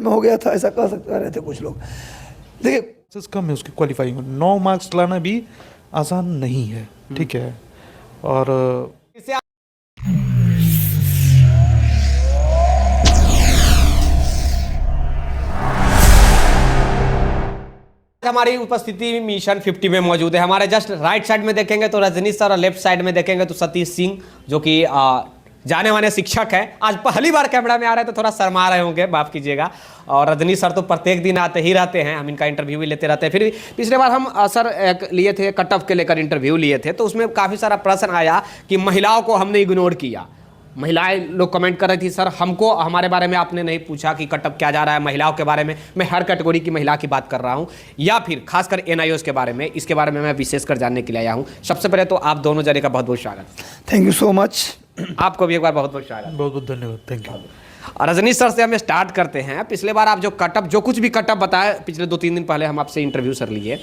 में हो गया था, ऐसा कह सकते रहे थे कुछ लोग। देखिए कम है उसकी क्वालिफाइंग में, 9 मार्क्स लाना भी आसान नहीं है, ठीक है। और हमारी उपस्थिति मिशन 50 में मौजूद है। हमारे जस्ट राइट साइड में देखेंगे तो रजनीश सर और लेफ्ट साइड में देखेंगे तो सतीश सिंह, जो कि जाने माने शिक्षक है। आज पहली बार कैमरा में आ रहे हैं तो थोड़ा शर्मा रहे होंगे, माफ कीजिएगा। और रजनीश सर तो प्रत्येक दिन आते ही रहते हैं, हम इनका इंटरव्यू भी लेते रहते हैं। फिर भी पिछले बार हम सर एक लिए थे, कट ऑफ के लेकर इंटरव्यू लिए थे, तो उसमें काफ़ी सारा प्रश्न आया कि महिलाओं को हमने इग्नोर किया। महिलाएं लोग कमेंट कर रही थी, सर हमको हमारे बारे में आपने नहीं पूछा कि कटअप क्या जा रहा है, महिलाओं के बारे में। मैं हर कैटेगरी की महिला की बात कर रहा हूं, या फिर खासकर NIOS के बारे में, इसके बारे में मैं विशेषकर जानने के लिए आया हूं। सबसे पहले तो आप दोनों जने का बहुत बहुत स्वागत। Thank you so much. आपको भी एक बार बहुत बहुत स्वागत। बहुत बहुत धन्यवाद, थैंक यू। रजनीश सर से हम स्टार्ट करते हैं। पिछले बार आप जो कटअप, जो कुछ भी कटअप बताए, पिछले 2-3 दिन पहले हम आपसे इंटरव्यू सर लिए,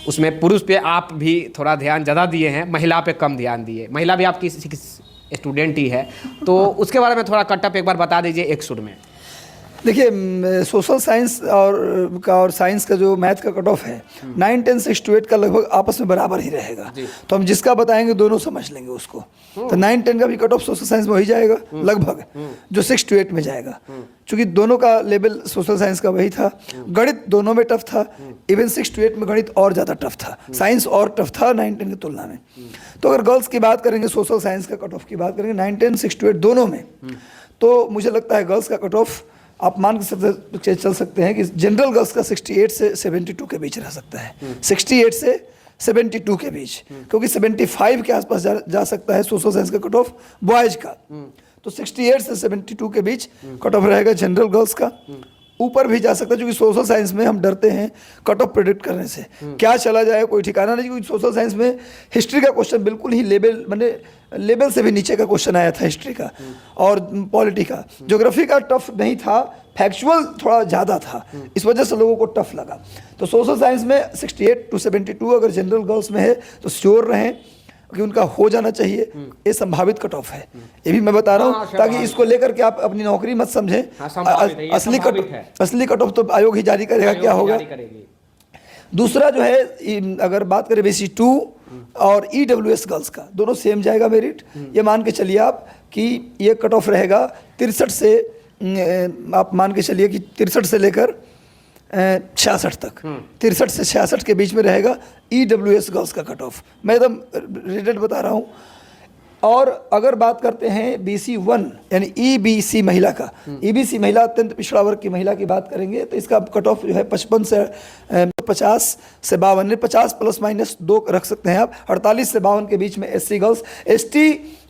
उसमें पुरुष पे आप भी थोड़ा ध्यान ज़्यादा दिए हैं, महिला पे कम ध्यान दिए। महिला भी आपकी स्टूडेंट ही है, तो उसके बारे में थोड़ा कटअप एक बार बता दीजिए एक सुर में। देखिए सोशल साइंस और साइंस का जो मैथ का कट ऑफ है 9, 10, 6 to 8 का लगभग आपस में बराबर ही रहेगा। तो हम जिसका बताएंगे दोनों समझ लेंगे उसको। तो 9, 10 का भी कट ऑफ सोशल साइंस में वही जाएगा लगभग, जो 6 to 8 में जाएगा। क्योंकि दोनों का लेवल सोशल साइंस का वही था। गणित दोनों में टफ था, इवन 6 to 8 में गणित और ज़्यादा टफ था, साइंस और टफ था 9, 10 की तुलना में। तो अगर गर्ल्स की बात करेंगे, सोशल साइंस का कट ऑफ की बात करेंगे 9, 10, 6 to 8 दोनों में, तो मुझे लगता है गर्ल्स का कट ऑफ आप मान के चल सकते हैं कि जनरल गर्ल्स का 68 से 72 के बीच रह सकता है। 68 से 72 के बीच, क्योंकि 75 के आसपास जा सकता है सोशल साइंस का कट ऑफ बॉयज का। तो 68 से 72 के बीच कट ऑफ रहेगा जनरल गर्ल्स का। ऊपर भी जा सकता है, क्योंकि सोशल साइंस में हम डरते हैं कट ऑफ प्रेडिक्ट करने से, क्या चला जाए कोई ठिकाना नहीं। क्योंकि सोशल साइंस में हिस्ट्री का क्वेश्चन बिल्कुल ही लेवल से भी नीचे का क्वेश्चन आया था हिस्ट्री का, और पॉलिटी का। ज्योग्राफी का टफ नहीं था, फैक्चुअल थोड़ा ज़्यादा था, इस वजह से लोगों को टफ लगा। तो सोशल साइंस में 68 to 72 अगर जनरल गर्ल्स में है तो श्योर रहें कि उनका हो जाना चाहिए। ये संभावित कट ऑफ है, ये भी मैं बता रहा हूँ, ताकि इसको लेकर के आप अपनी नौकरी मत समझें। असली कट ऑफ तो आयोग ही जारी करेगा, क्या होगा। दूसरा जो है, अगर बात करें BC2 और EWS गर्ल्स का, दोनों सेम जाएगा मेरिट। ये मान के चलिए आप कि ये कट ऑफ रहेगा 63 से, आप मान के चलिए कि 63 से लेकर 66 तक, 63 से 66 के बीच में रहेगा EWS गर्ल्स का कट ऑफ। मैं एकदम रेटेड बता रहा हूँ। और अगर बात करते हैं BC1 यानी EBC महिला का, EBC महिला अत्यंत पिछड़ा वर्ग की महिला की बात करेंगे, तो इसका कट ऑफ जो है 55 से 50 से 52, 50 ±2 रख सकते हैं आप। 48 से 52 के बीच में SC गर्ल्स। ST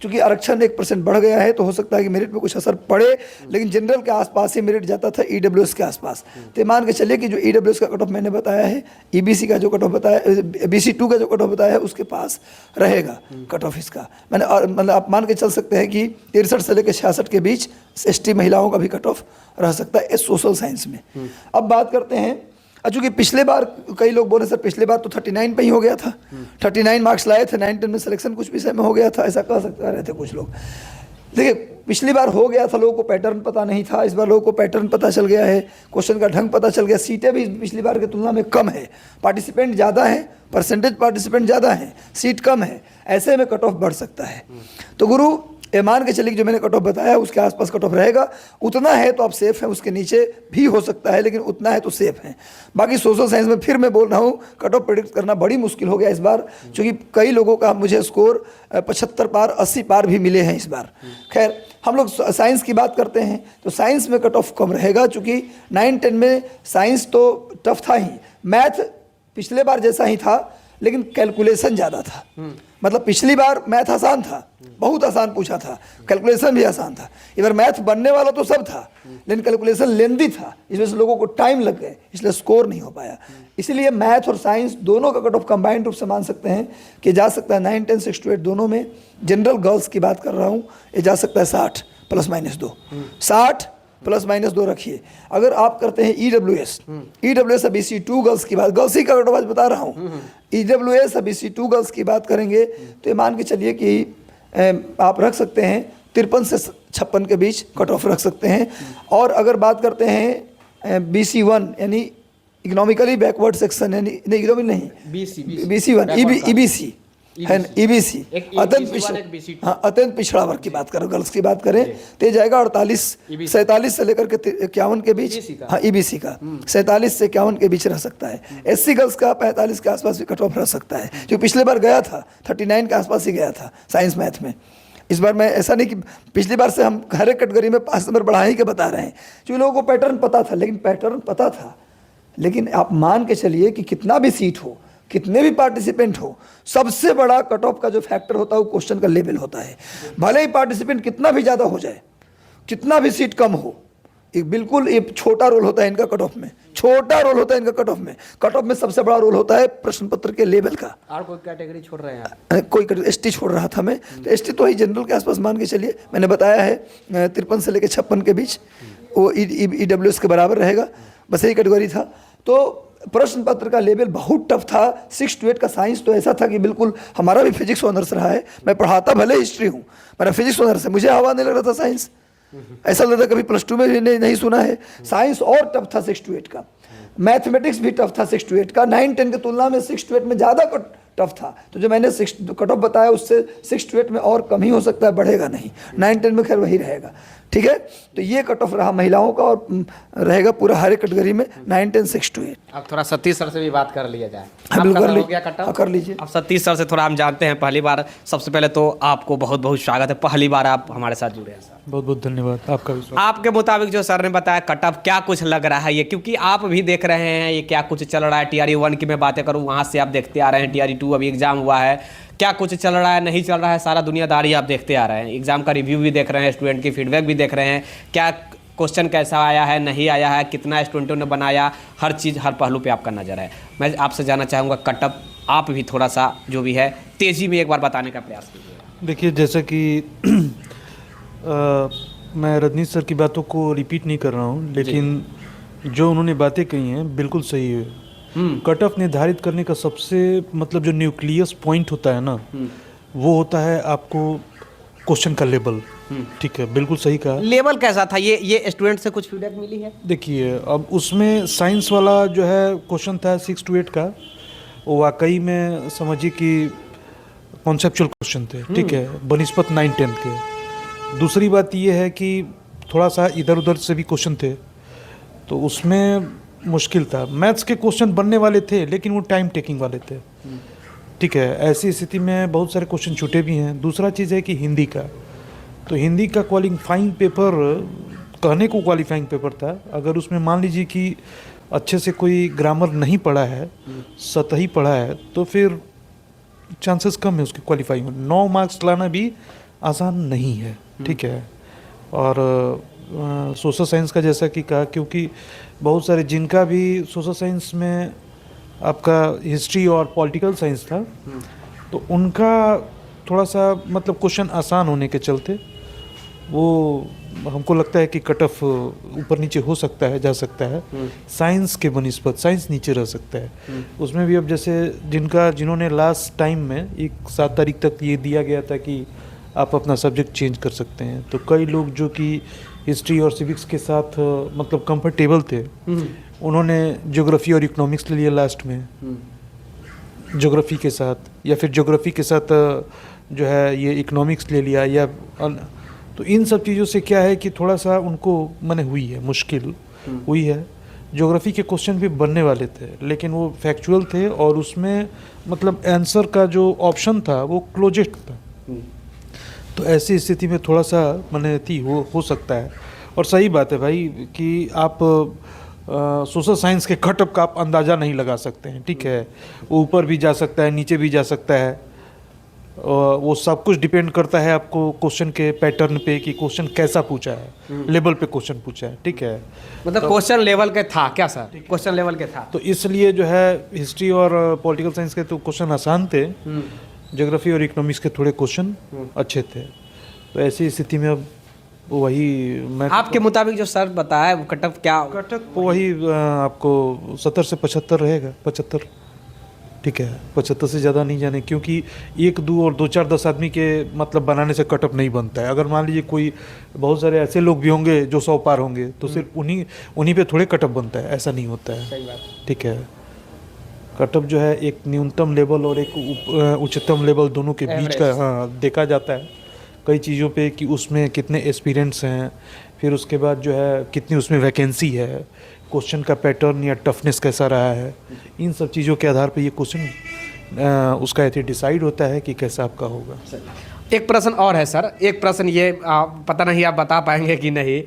चूँकि आरक्षण 1% बढ़ गया है, तो हो सकता है कि मेरिट में कुछ असर पड़े, लेकिन जनरल के आसपास ही मेरिट जाता था, EWS के आसपास। तो मान के चलिए कि जो EWS का कट ऑफ मैंने बताया है, EBC का जो कट ऑफ बताया, BC2 का जो कट ऑफ बताया है, उसके पास रहेगा कट ऑफ इसका। मैंने मतलब आप मान के चल सकते हैं कि 63 से लेकर 66 के बीच ST महिलाओं का भी कट ऑफ रह सकता है इस सोशल साइंस में। अब बात करते हैं, चूँकि पिछले बार कई लोग बोले सर पिछले बार तो 39 पे ही हो गया था, 39 मार्क्स लाए थे, 9, 10 में सिलेक्शन कुछ विषय में हो गया था, ऐसा कह सकते रहे थे कुछ लोग। देखिए पिछली बार हो गया था, लोगों को पैटर्न पता नहीं था, इस बार लोगों को पैटर्न पता चल गया है, क्वेश्चन का ढंग पता चल गया। सीटें भी पिछली बार की तुलना में कम है, पार्टिसिपेंट ज़्यादा है, परसेंटेज पार्टिसिपेंट ज़्यादा है, सीट कम है, ऐसे में कट ऑफ बढ़ सकता है। तो गुरु ये मान के चलिए जो मैंने कट ऑफ बताया उसके आसपास कट ऑफ रहेगा। उतना है तो आप सेफ हैं, उसके नीचे भी हो सकता है, लेकिन उतना है तो सेफ हैं। बाकी सोशल साइंस में फिर मैं बोल रहा हूँ कट ऑफ प्रेडिक्ट करना बड़ी मुश्किल हो गया इस बार, क्योंकि कई लोगों का मुझे स्कोर 75 पार 80 पार भी मिले हैं इस बार। खैर हम लोग साइंस की बात करते हैं, तो साइंस में कट ऑफ कम रहेगा, चूँकि 9, 10 में साइंस तो टफ था ही, मैथ पिछले बार जैसा ही था, लेकिन कैलकुलेशन ज़्यादा था। मतलब पिछली बार मैथ आसान था, बहुत आसान पूछा था, कैलकुलेशन भी आसान था। इस बार मैथ बनने वाला तो सब था, लेकिन कैलकुलेशन लेंदी था, इस वजह से लोगों को टाइम लग गए, इसलिए स्कोर नहीं हो पाया। इसलिए मैथ और साइंस दोनों का कट ऑफ कंबाइंड रूप से मान सकते हैं कि जा सकता है 9, 10, 6 to 8 दोनों में। जनरल गर्ल्स की बात कर रहा हूँ, ये जा सकता है 60 ±2, 60 ±2 रखिए। अगर आप करते हैं EWS BC2 गर्ल्स की बात, गर्ल्स ही का कट ऑफ आज बता रहा हूँ, EWS BC2 गर्ल्स की बात करेंगे तो ये मान के चलिए कि आप रख सकते हैं 53 से 56 के बीच कट ऑफ रख सकते हैं। और अगर बात करते हैं BC1 यानी इकोनॉमिकली बैकवर्ड सेक्शन, यानी नहीं इकोनॉमिक नहीं, BC1 EBC है, EBC अत्यंत पिछड़ा, हाँ अत्यंत पिछड़ा वर्ग की बात करो, गर्ल्स की बात करें तो ये जाएगा 47 से लेकर के 51 के बीच, हाँ EBC का 47 से 51 के बीच रह सकता है। SC गर्ल्स का 45 के आसपास भी कट ऑफ रह सकता है, जो पिछले बार गया था 39 के आसपास ही गया था साइंस मैथ में। इस बार मैं ऐसा नहीं कि पिछली बार से हम हर एक कैटेगरी में 5 नंबर बढ़ा ही के बता रहे हैं, क्योंकि लोगों को पैटर्न पता था, लेकिन आप मान के चलिए कि कितना भी सीट हो, कितने भी पार्टिसिपेंट हो, सबसे बड़ा कट ऑफ का जो फैक्टर होता है वो क्वेश्चन का लेवल होता है। भले ही पार्टिसिपेंट कितना भी ज़्यादा हो जाए, कितना भी सीट कम हो, एक बिल्कुल एक छोटा रोल होता है इनका कट ऑफ में, छोटा रोल होता है इनका कट ऑफ में। कट ऑफ में सबसे बड़ा रोल होता है प्रश्न पत्र के लेवल का। और कोई कैटेगरी छोड़ रहे हैं? कोई ST छोड़ रहा था मैं, तो ST तो ही जनरल के आसपास मान के चलिए, मैंने बताया है 53 से लेकर 56 के बीच, वो EWS के बराबर रहेगा, बस यही कैटेगरी था। तो प्रश्न पत्र का लेवल बहुत टफ था। 6 to 8 का साइंस तो ऐसा था कि बिल्कुल, हमारा भी फिजिक्स ऑनर्स रहा है, मैं पढ़ाता भले हिस्ट्री हूँ, मेरा फिजिक्स ऑनर्स है, मुझे हवा नहीं लग रहा था साइंस, ऐसा लगता कभी +2 में भी नहीं सुना है। साइंस और टफ था 6 to 8 का, मैथमेटिक्स भी टफ था 6 to 8 का, 9 10 की तुलना में 6 to 8 में ज़्यादा टफ था। तो जो मैंने कट ऑफ बताया उससे 6 to 8 में और कम ही हो सकता है, बढ़ेगा नहीं। 9 10 में खैर वही रहेगा, ठीक है। तो ये कट ऑफ रहा महिलाओं का, और रहेगा पूरा हर एक कैटेगरी में 9 10 6 to 8। अब थोड़ा सतीश सर से भी बात कर लिया जाए। कर लीजिए। अब सतीश सर से थोड़ा हम जानते हैं, पहली बार, सबसे पहले तो आपको बहुत बहुत स्वागत है, पहली बार आप हमारे साथ जुड़े हैं सर। बहुत बहुत धन्यवाद, आपका भी स्वागत। आपके मुताबिक जो सर ने बताया कट ऑफ क्या कुछ लग रहा है ये, क्योंकि आप भी देख रहे हैं ये क्या कुछ चल रहा है। TRE 1 की मैं बातें करूँ, वहाँ से आप देखते आ रहे हैं, TRE 2 अभी एग्जाम हुआ है, क्या कुछ चल रहा है नहीं चल रहा है, सारा दुनियादारी आप देखते आ रहे हैं। एग्जाम का रिव्यू भी देख रहे हैं, स्टूडेंट की फीडबैक भी देख रहे हैं, क्या क्वेश्चन कैसा आया है नहीं आया है, कितना स्टूडेंटों ने बनाया, हर चीज़ हर पहलू पे आपका नज़र है। मैं आपसे जानना चाहूँगा कट ऑफ आप भी थोड़ा सा जो भी है तेज़ी में एक बार बताने का प्रयास कीजिए। देखिए, जैसे कि मैं रजनीश सर की बातों को रिपीट नहीं कर रहा हूँ, लेकिन जो उन्होंने बातें कही हैं बिल्कुल सही है। कट ऑफ निर्धारित करने का सबसे मतलब जो न्यूक्लियस पॉइंट होता है ना, वो होता है आपको क्वेश्चन का लेवल। ठीक है, बिल्कुल सही कहा। लेवल कैसा था ये स्टूडेंट से कुछ फीडबैक मिली है? देखिए, अब उसमें साइंस वाला जो है क्वेश्चन था 6 to 8 का, वो वाकई में समझिए कि कॉन्सेप्चुअल क्वेश्चन थे, ठीक है, बनिस्पत 9 10 के। दूसरी बात ये है कि थोड़ा सा इधर उधर से भी क्वेश्चन थे, तो उसमें मुश्किल था। मैथ्स के क्वेश्चन बनने वाले थे, लेकिन वो टाइम टेकिंग वाले थे, ठीक है। ऐसी स्थिति में बहुत सारे क्वेश्चन छूटे भी हैं। दूसरा चीज़ है कि हिंदी का, तो हिंदी का क्वालिफाइंग पेपर, कहने को क्वालिफाइंग पेपर था, अगर उसमें मान लीजिए कि अच्छे से कोई ग्रामर नहीं पढ़ा है, सतही पढ़ा है, तो फिर चांसेस कम है उसके क्वालिफाई में। 9 मार्क्स लाना भी आसान नहीं है, ठीक है। और सोशल साइंस का जैसा कि कहा, क्योंकि बहुत सारे जिनका भी सोशल साइंस में आपका हिस्ट्री और पॉलिटिकल साइंस था, तो उनका थोड़ा सा मतलब क्वेश्चन आसान होने के चलते वो हमको लगता है कि कट ऑफ ऊपर नीचे हो सकता है, जा सकता है। साइंस के बनिस्पत साइंस नीचे रह सकता है। उसमें भी अब जैसे जिन्होंने लास्ट टाइम में 7 तारीख तक ये दिया गया था कि आप अपना सब्जेक्ट चेंज कर सकते हैं, तो कई लोग जो कि हिस्ट्री और सिविक्स के साथ मतलब कंफर्टेबल थे, उन्होंने ज्योग्राफी और इकोनॉमिक्स ले लिया लास्ट में, ज्योग्राफी के साथ, या फिर ज्योग्राफी के साथ जो है ये इकोनॉमिक्स ले लिया, या तो इन सब चीज़ों से क्या है कि थोड़ा सा उनको मने हुई है, मुश्किल हुई है। ज्योग्राफी के क्वेश्चन भी बनने वाले थे, लेकिन वो फैक्चुअल थे, और उसमें मतलब आंसर का जो ऑप्शन था वो क्लोजेस्ट था। तो ऐसी स्थिति में थोड़ा सा मने हो सकता है। और सही बात है भाई कि आप सोशल साइंस के कट ऑफ का आप अंदाज़ा नहीं लगा सकते हैं, ठीक है। वो ऊपर भी जा सकता है, नीचे भी जा सकता है, वो सब कुछ डिपेंड करता है आपको क्वेश्चन के पैटर्न पे कि क्वेश्चन कैसा पूछा है, लेवल पे क्वेश्न पूछा है, ठीक है। मतलब क्वेश्चन लेवल के था क्या सर? क्वेश्चन लेवल के था, तो इसलिए जो है हिस्ट्री और पॉलिटिकल साइंस के तो क्वेश्चन आसान थे, ज्योग्राफी और इकोनॉमिक्स के थोड़े क्वेश्चन अच्छे थे। तो ऐसी स्थिति में अब वही मैं आपके मुताबिक जो सर बताया वो कट ऑफ क्या? कट ऑफ वही आपको 70 से 75 रहेगा, 75। ठीक है, 75 से ज़्यादा नहीं जाने, क्योंकि 1, 2 और 2, 4, 10 आदमी के मतलब बनाने से कटअप नहीं बनता है। अगर मान लीजिए कोई बहुत सारे ऐसे लोग भी होंगे जो 100 पार होंगे, तो सिर्फ उन्हीं पे थोड़े कटअप बनता है, ऐसा नहीं होता है। सही बात। ठीक है, कटअप जो है एक न्यूनतम लेवल और एक उच्चतम लेवल दोनों के बीच का, हाँ, देखा जाता है कई चीज़ों पे कि उसमें कितने एक्सपीरियंस हैं, फिर उसके बाद जो है कितनी उसमें वैकेंसी है, क्वेश्चन का पैटर्न या टफनेस कैसा रहा है, इन सब चीज़ों के आधार पे ये क्वेश्चन उसका ऐसे डिसाइड होता है कि कैसा आपका होगा। एक प्रश्न और है सर, एक प्रश्न ये पता नहीं आप बता पाएंगे कि नहीं।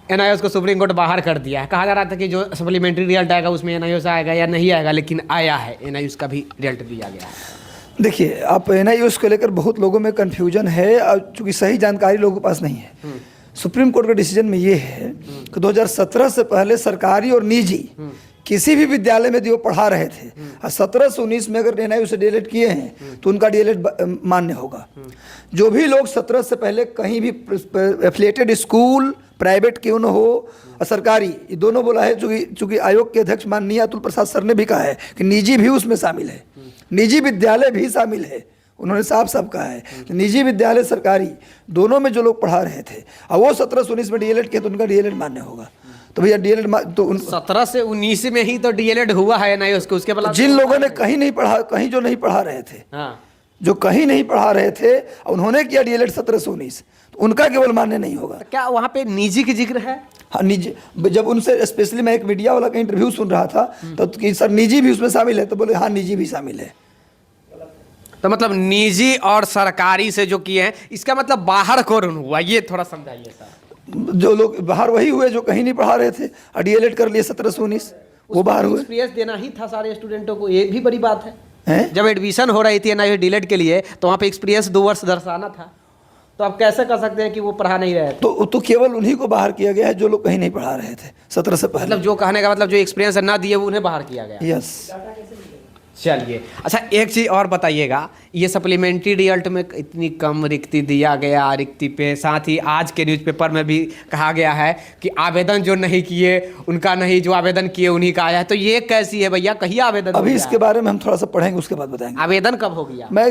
NIOS को सुप्रीम कोर्ट बाहर कर दिया है, कहा जा रहा था कि जो सप्लीमेंट्री रिजल्ट आएगा उसमें NIOS आएगा या नहीं आएगा, लेकिन आया है, NIOS का भी रिजल्ट दिया गया है। देखिए, आप NIOS को लेकर बहुत लोगों में कन्फ्यूजन है, और चूँकि सही जानकारी लोगों के पास नहीं है। सुप्रीम कोर्ट के डिसीजन में ये है कि 2017 से पहले सरकारी और निजी किसी भी विद्यालय में यदि वो पढ़ा रहे थे और 17 से 19 में अगर NIOS से DLED किए हैं तो उनका DLED मान्य होगा। जो भी लोग 17 से पहले कहीं भी एफिलिएटेड स्कूल, प्राइवेट क्यों न हो और सरकारी, ये दोनों बोला है, चूँकि आयोग के अध्यक्ष माननीय अतुल प्रसाद सर ने भी कहा है कि निजी भी उसमें शामिल है, निजी विद्यालय भी शामिल है। उन्होंने साफ साफ कहा है कि निजी विद्यालय सरकारी दोनों में जो लोग पढ़ा रहे थे और वो 17 से 19 में DLED किए तो उनका DLED मान्य होगा। तो भैया DLED तो 17 से 19 में ही तो DLED हुआ है NIOS को, उसके बाद जिन लोगों ने कहीं नहीं पढ़ा, कहीं जो नहीं पढ़ा रहे थे, हाँ, जो कहीं नहीं पढ़ा रहे थे उन्होंने किया DLED 17 से 19, तो उनका केवल मान्य नहीं होगा। क्या वहाँ पे निजी की जिक्र है? हाँ, निजी। जब उनसे स्पेशली मैं एक मीडिया वाला का इंटरव्यू सुन रहा था तो कि सर निजी भी उसमें शामिल है, तो बोले हाँ निजी भी शामिल है। तो मतलब निजी और सरकारी से जो किए हैं, इसका मतलब बाहर कौन हुआ, ये थोड़ा समझाइए सर। जो लोग बाहर वही हुए जो कहीं नहीं पढ़ा रहे थे और DLED कर लिए 17 से 19, वो बाहर हुए। एक्सपीरियंस देना ही था सारे स्टूडेंटों को, ये भी बड़ी बात है। जब एडमिशन हो रही थी NIOS DLED के लिए तो वहाँ पे एक्सपीरियंस 2 वर्ष दर्शाना था, तो आप कैसे कर सकते हैं कि वो पढ़ा नहीं रहे थे? तो केवल उन्हीं को बाहर किया गया है जो लोग कहीं नहीं पढ़ा रहे थे 17 से पहले। मतलब जो कहने का मतलब जो एक्सपीरियंस ना दिए वो उन्हें बाहर किया गया। यस। चलिए, अच्छा एक चीज़ और बताइएगा, ये सप्लीमेंट्री रिजल्ट में इतनी कम रिक्ति दिया गया, रिक्ति पे साथ ही आज के न्यूज़पेपर में भी कहा गया है कि आवेदन जो नहीं किए उनका नहीं, जो आवेदन किए उन्हीं का आया है, तो ये कैसी है भैया, कहीं आवेदन अभी इसके बारे में हम थोड़ा सा पढ़ेंगे, उसके बाद बताएंगे आवेदन कब हो गया। मैं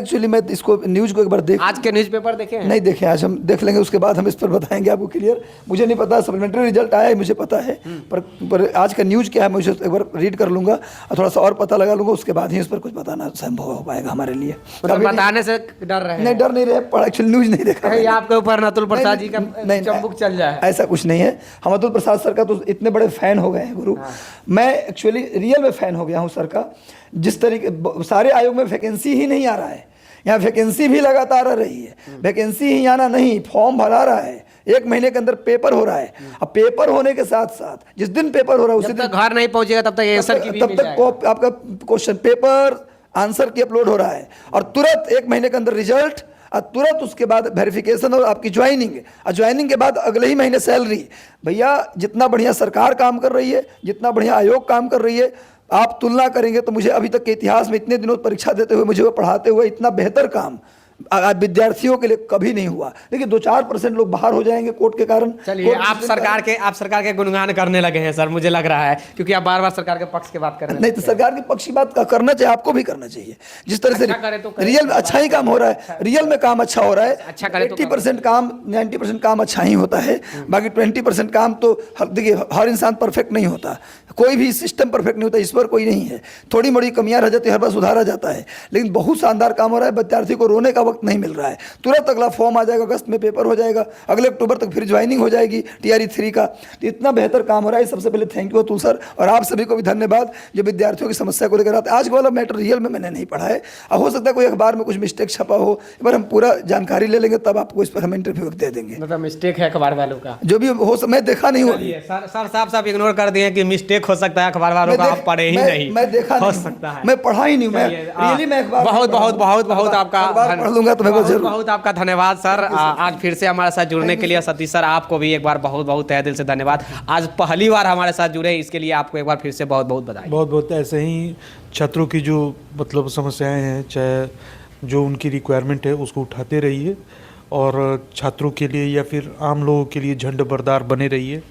इसको न्यूज को एक बार देख, आज के न्यूज़पेपर देखे हैं? नहीं देखे, आज हम देख लेंगे, उसके बाद हम इस पर बताएंगे आपको क्लियर। मुझे नहीं पता, सप्लीमेंट्री रिजल्ट आया है मुझे पता है, पर आज का न्यूज क्या है मुझे एक बार रीड कर लूंगा और थोड़ा सा और पता लगा लूंगा, उसके बाद ही इस पर कुछ बताना संभव हो पाएगा हमारे लिए। बताने से डर रहे हैं? नहीं, डर नहीं रहे, एक्चुअली न्यूज नहीं देखा कहीं आपके ऊपर अतुल प्रसाद जी का चंबुक चल जाए, ऐसा कुछ नहीं है। हम अतुल प्रसाद सर का तो इतने बड़े फैन हो गए हैं गुरु। मैं एक्चुअली रियल में फैन हो गया हूँ सर का। जिस तरीके सारे आयोग में वैकेंसी ही नहीं आ रहा है, यहाँ वैकेंसी भी लगातार आ रही है, वैकेंसी ही आना नहीं, फॉर्म भरा रहा है, 1 महीने के अंदर पेपर हो रहा है। अब पेपर होने के साथ साथ जिस दिन पेपर हो रहा है उसी दिन घर नहीं पहुंचेगा तब तक आंसर की भी मिल जाएगा। तब तक आपका क्वेश्चन पेपर आंसर की अपलोड हो रहा है और तुरंत 1 महीने के अंदर रिजल्ट और तुरंत उसके बाद वेरिफिकेशन और आपकी ज्वाइनिंग, और ज्वाइनिंग के बाद अगले ही महीने सैलरी। भैया जितना बढ़िया सरकार काम कर रही है, जितना बढ़िया आयोग काम कर रही है, आप तुलना करेंगे तो मुझे अभी तक के इतिहास में इतने दिनों परीक्षा देते हुए, मुझे वो पढ़ाते हुए इतना बेहतर काम विद्यार्थियों के लिए कभी नहीं हुआ। लेकिन 2-4% लोग बाहर हो जाएंगे कोर्ट के कारण। चलिए, आप सरकार के गुणगान करने लगे हैं सर, मुझे लग रहा है, क्योंकि आप बार बार सरकार के पक्ष की बात कर रहे हैं। नहीं, तो सरकार के पक्ष की बात करना चाहिए, आपको भी करना चाहिए। जिस तरह से रियल में अच्छा ही काम हो रहा है, रियल में काम अच्छा हो रहा है, अच्छा करे तो 80% काम, 90% काम अच्छा ही होता है, बाकी 20% काम तो देखिए हर इंसान परफेक्ट नहीं होता, कोई भी सिस्टम परफेक्ट नहीं होता, ईश्वर कोई नहीं है, थोड़ी मोड़ी कमियां रह जाती है, हर बार सुधारा जाता है। लेकिन बहुत शानदार काम हो रहा है, विद्यार्थी को रोने का वक्त नहीं मिल रहा है, तुरंत अगला फॉर्म आ जाएगा, अगस्त में पेपर हो जाएगा, अगले अक्टूबर तक फिर ज्वाइनिंग हो जाएगी TRE 3 का। तो इतना बेहतर काम हो रहा है। सबसे पहले थैंक यू अतुल सर, और आप सभी को भी धन्यवाद जो विद्यार्थियों की समस्या को लेकर आते। आज वाला मैटर रियल में मैंने नहीं पढ़ा है, अब हो सकता है कोई अखबार में कुछ मिस्टेक छपा हो, एक बार हम पूरा जानकारी ले लेंगे, तब आपको इस पर हम इंटरव्यू दे देंगे। मतलब मिस्टेक है अखबार वालों का, जो भी हो, मैं देखा नहीं हुआ। सर साफ इग्नोर कर दिए कि मिस्टेक हो सकता है अखबार वालों का, आप पढ़े ही नहीं, मैं देखा हो नहीं, सकता है, मैं पढ़ा ही नहीं, मैं रियली मैं अखबार बहुत आपका पढ़ लूंगा तो मैं बहुत आपका धन्यवाद सर। आज फिर से हमारे साथ जुड़ने के लिए सतीश सर, आपको भी एक बार बहुत बहुत तहे दिल से धन्यवाद। आज पहली बार हमारे साथ जुड़े, इसके लिए आपको एक बार फिर से बहुत बहुत बधाई। बहुत बहुत ऐसे ही छात्रों की जो मतलब समस्याएं हैं, चाहे जो उनकी रिक्वायरमेंट है, उसको उठाते रहिए और छात्रों के लिए या फिर आम लोगों के लिए झंड बरदार बने रहिए।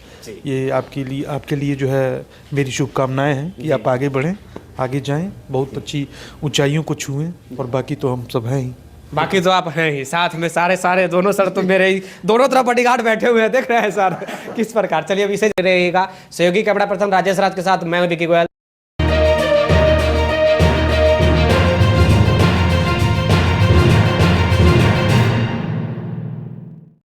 ये आपके लिए जो है मेरी शुभकामनाएं हैं कि आप आगे बढ़ें। आगे जाएं, बहुत अच्छी ऊंचाइयों को छुएं, और बाकी तो हम सब हैं ही। बाकी तो आप हैं ही साथ में, सारे दोनों सर तो मेरे ही दोनों तरफ बॉडीगार्ड बैठे हुए हैं, देख रहे हैं सर किस प्रकार। चलिए अब इसे रहेगा सहयोगी कैमरा पर्सन राजेश राज के साथ मैं विकी गोयल।